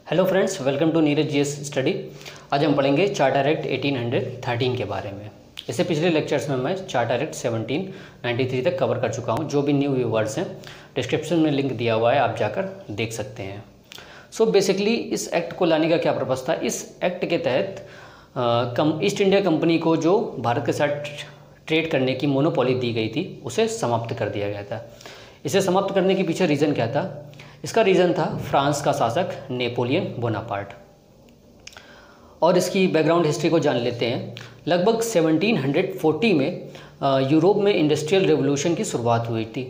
Hello friends, welcome to Neeraj GS study. आज हम पढ़ेंगे चार्टर एक्ट 1813 के बारे में। इससे पिछले लेक्चर्स में मैं चार्टर एक्ट 1793 तक कवर कर चुका हूं। जो भी न्यू व्यूवर्स हैं, डिस्क्रिप्शन में लिंक दिया हुआ है, आप जाकर देख सकते हैं। सो बेसिकली इस एक्ट को लाने का क्या पर्पस था। इस एक्ट के तहत ईस्ट इंडिया कंपनी को जो भारत के साथ ट्रेड करने की मोनोपोली दी गई थी, उसे समाप्त कर दिया गया था। इसे समाप्त करने के पीछे रीज़न क्या था? इसका रीज़न था फ्रांस का शासक नेपोलियन बोनापार्ट। और इसकी बैकग्राउंड हिस्ट्री को जान लेते हैं। लगभग 1740 में यूरोप में इंडस्ट्रियल रेवोल्यूशन की शुरुआत हुई थी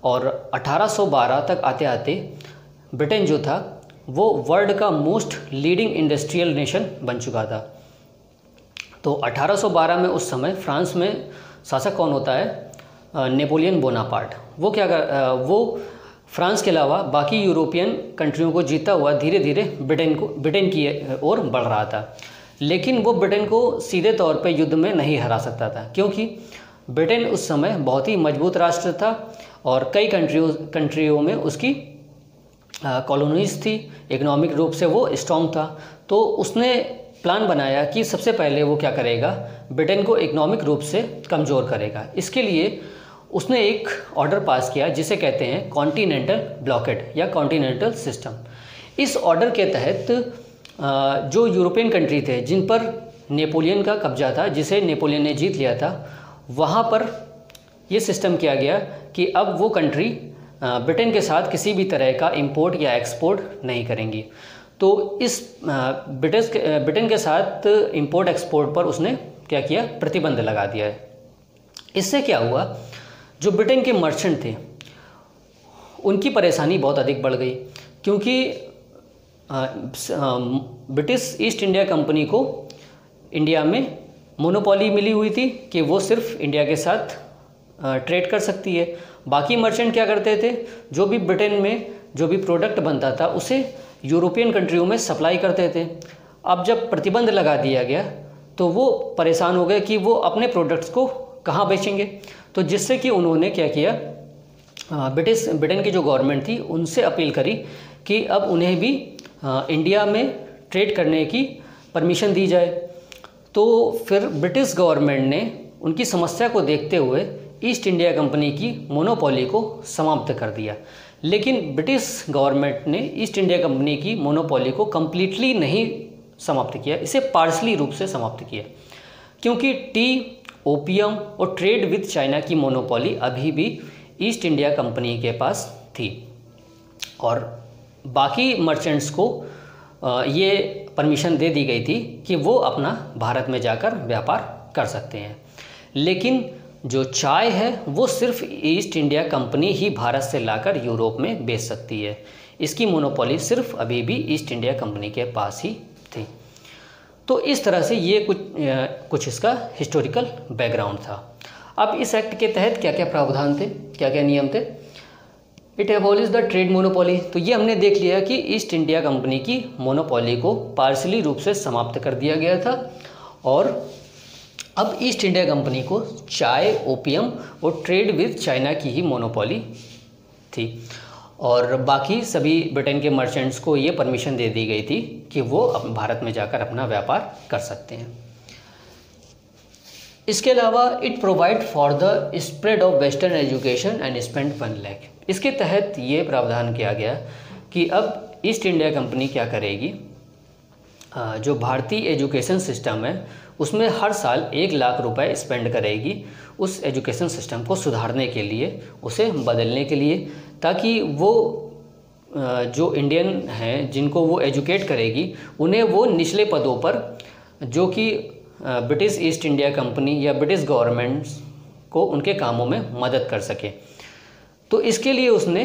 और 1812 तक आते आते ब्रिटेन जो था वो वर्ल्ड का मोस्ट लीडिंग इंडस्ट्रियल नेशन बन चुका था। तो 1812 में उस समय फ्रांस में शासक कौन होता है? Napoleon Bonaparte. वो फ्रांस के अलावा बाकी यूरोपियन कंट्रियों को जीता हुआ धीरे धीरे ब्रिटेन की ओर बढ़ रहा था। लेकिन वो ब्रिटेन को सीधे तौर पे युद्ध में नहीं हरा सकता था, क्योंकि ब्रिटेन उस समय बहुत ही मजबूत राष्ट्र था और कई कंट्रियों में उसकी कॉलोनीज थी। इकोनॉमिक रूप से वो स्ट्रॉन्ग था। तो उसने प्लान बनाया कि सबसे पहले वो क्या करेगा, ब्रिटेन को इकोनॉमिक रूप से कमज़ोर करेगा। इसके लिए उसने एक ऑर्डर पास किया जिसे कहते हैं कॉन्टिनेंटल ब्लॉकेड या कॉन्टिनेंटल सिस्टम। इस ऑर्डर के तहत जो यूरोपियन कंट्री थे जिन पर नेपोलियन का कब्जा था, जिसे नेपोलियन ने जीत लिया था, वहाँ पर ये सिस्टम किया गया कि अब वो कंट्री ब्रिटेन के साथ किसी भी तरह का इंपोर्ट या एक्सपोर्ट नहीं करेंगी। तो इस ब्रिटेन के साथ इंपोर्ट एक्सपोर्ट पर उसने क्या किया, प्रतिबंध लगा दिया है। इससे क्या हुआ, जो ब्रिटेन के मर्चेंट थे उनकी परेशानी बहुत अधिक बढ़ गई, क्योंकि ब्रिटिश ईस्ट इंडिया कंपनी को इंडिया में मोनोपोली मिली हुई थी कि वो सिर्फ इंडिया के साथ ट्रेड कर सकती है। बाकी मर्चेंट क्या करते थे, जो भी ब्रिटेन में जो भी प्रोडक्ट बनता था उसे यूरोपियन कंट्रियों में सप्लाई करते थे। अब जब प्रतिबंध लगा दिया गया तो वो परेशान हो गए कि वो अपने प्रोडक्ट्स को कहाँ बेचेंगे। तो जिससे कि उन्होंने क्या किया, ब्रिटेन की जो गवर्नमेंट थी उनसे अपील करी कि अब उन्हें भी इंडिया में ट्रेड करने की परमिशन दी जाए। तो फिर ब्रिटिश गवर्नमेंट ने उनकी समस्या को देखते हुए ईस्ट इंडिया कंपनी की मोनोपोली को समाप्त कर दिया। लेकिन ब्रिटिश गवर्नमेंट ने ईस्ट इंडिया कंपनी की मोनोपोली को कम्प्लीटली नहीं समाप्त किया, इसे पार्शली रूप से समाप्त किया, क्योंकि टी, ओपियम और ट्रेड विद चाइना की मोनोपोली अभी भी ईस्ट इंडिया कंपनी के पास थी और बाकी मर्चेंट्स को ये परमिशन दे दी गई थी कि वो अपना भारत में जाकर व्यापार कर सकते हैं। लेकिन जो चाय है वो सिर्फ ईस्ट इंडिया कंपनी ही भारत से लाकर यूरोप में बेच सकती है। इसकी मोनोपोली सिर्फ अभी भी ईस्ट इंडिया कंपनी के पास ही थी। तो इस तरह से ये कुछ इसका हिस्टोरिकल बैकग्राउंड था। अब इस एक्ट के तहत क्या क्या प्रावधान थे, क्या क्या नियम थे। It abolish the trade monopoly. तो ये हमने देख लिया कि ईस्ट इंडिया कंपनी की मोनोपोली को पार्शली रूप से समाप्त कर दिया गया था और अब ईस्ट इंडिया कंपनी को चाय, ओपियम और ट्रेड विद चाइना की ही मोनोपोली थी और बाकी सभी ब्रिटेन के मर्चेंट्स को ये परमिशन दे दी गई थी कि वो भारत में जाकर अपना व्यापार कर सकते हैं। इसके अलावा it provide for the spread of western education and spend 1 lakh. इसके तहत ये प्रावधान किया गया कि अब ईस्ट इंडिया कंपनी क्या करेगी, जो भारतीय एजुकेशन सिस्टम है उसमें हर साल 1 लाख रुपए स्पेंड करेगी उस एजुकेशन सिस्टम को सुधारने के लिए, उसे बदलने के लिए, ताकि वो जो इंडियन हैं जिनको वो एजुकेट करेगी उन्हें वो निचले पदों पर, जो कि ब्रिटिश ईस्ट इंडिया कंपनी या ब्रिटिश गवर्नमेंट्स को उनके कामों में मदद कर सके। तो इसके लिए उसने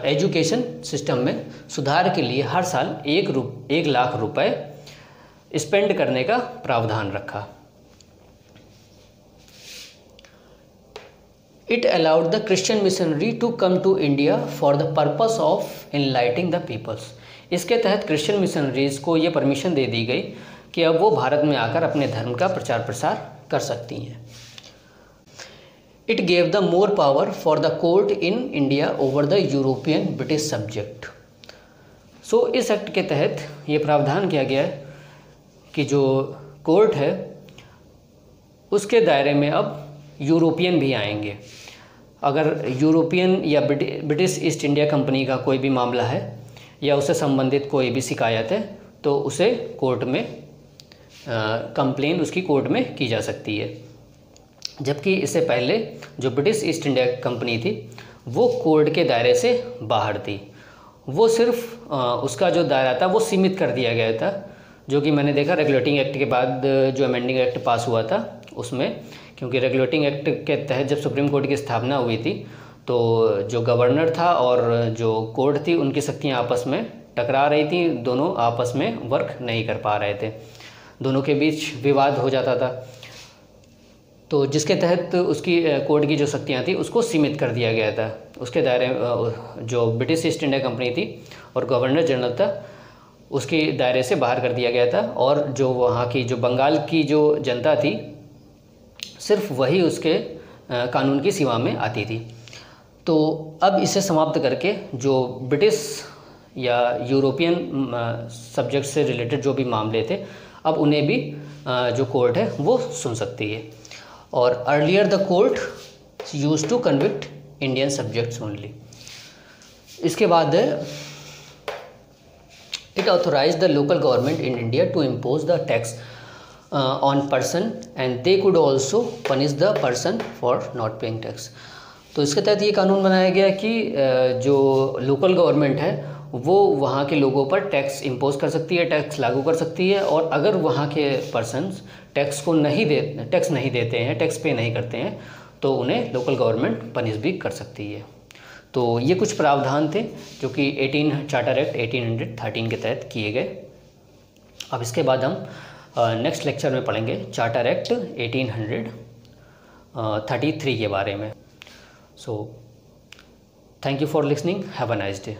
एजुकेशन सिस्टम में सुधार के लिए हर साल 1 लाख रुपए स्पेंड करने का प्रावधान रखा। It allowed the Christian missionary to come to India for the purpose of enlightening the peoples. इसके तहत क्रिश्चियन मिशनरीज को ये परमिशन दे दी गई कि अब वो भारत में आकर अपने धर्म का प्रचार प्रसार कर सकती हैं। It gave the more power for the court in India over the European British subject. So इस एक्ट के तहत ये प्रावधान किया गया है कि जो कोर्ट है उसके दायरे में अब यूरोपियन भी आएंगे। अगर यूरोपियन या ब्रिटिश ईस्ट इंडिया कंपनी का कोई भी मामला है या उससे संबंधित कोई भी शिकायत है तो उसे कोर्ट में कंप्लेन उसकी कोर्ट में की जा सकती है। जबकि इससे पहले जो ब्रिटिश ईस्ट इंडिया कंपनी थी वो कोर्ट के दायरे से बाहर थी। वो सिर्फ उसका जो दायरा था वो सीमित कर दिया गया था, जो कि मैंने देखा रेगुलेटिंग एक्ट के बाद जो अमेंडिंग एक्ट पास हुआ था उसमें, क्योंकि रेगुलेटिंग एक्ट के तहत जब सुप्रीम कोर्ट की स्थापना हुई थी तो जो गवर्नर था और जो कोर्ट थी उनकी शक्तियाँ आपस में टकरा रही थी, दोनों आपस में वर्क नहीं कर पा रहे थे, दोनों के बीच विवाद हो जाता था। तो जिसके तहत उसकी कोर्ट की जो शक्तियाँ थी उसको सीमित कर दिया गया था। उसके दायरे जो ब्रिटिश ईस्ट इंडिया कंपनी थी और गवर्नर जनरल था उसके दायरे से बाहर कर दिया गया था, और जो वहाँ की जो बंगाल की जो जनता थी सिर्फ वही उसके कानून की सीमा में आती थी। तो अब इसे समाप्त करके जो ब्रिटिश या यूरोपियन सब्जेक्ट से रिलेटेड जो भी मामले थे अब उन्हें भी जो कोर्ट है वो सुन सकती है। और earlier the court used to convict Indian subjects only. इसके बाद it authorise the local government in India to impose the tax on person and they could also punish the person for not paying tax. तो इसके तहत ये कानून बनाया गया कि जो लोकल गवर्नमेंट है वो वहाँ के लोगों पर टैक्स इम्पोज कर सकती है, टैक्स लागू कर सकती है, और अगर वहाँ के पर्सन्स टैक्स नहीं देते हैं, टैक्स पे नहीं करते हैं तो उन्हें लोकल गवर्नमेंट पनिश भी कर सकती है। तो ये कुछ प्रावधान थे जो कि चार्टर एक्ट 1813 के तहत किए गए। अब इसके बाद हम नेक्स्ट लेक्चर में पढ़ेंगे चार्टर एक्ट 1833 के बारे में। So thank you for listening, have a nice day.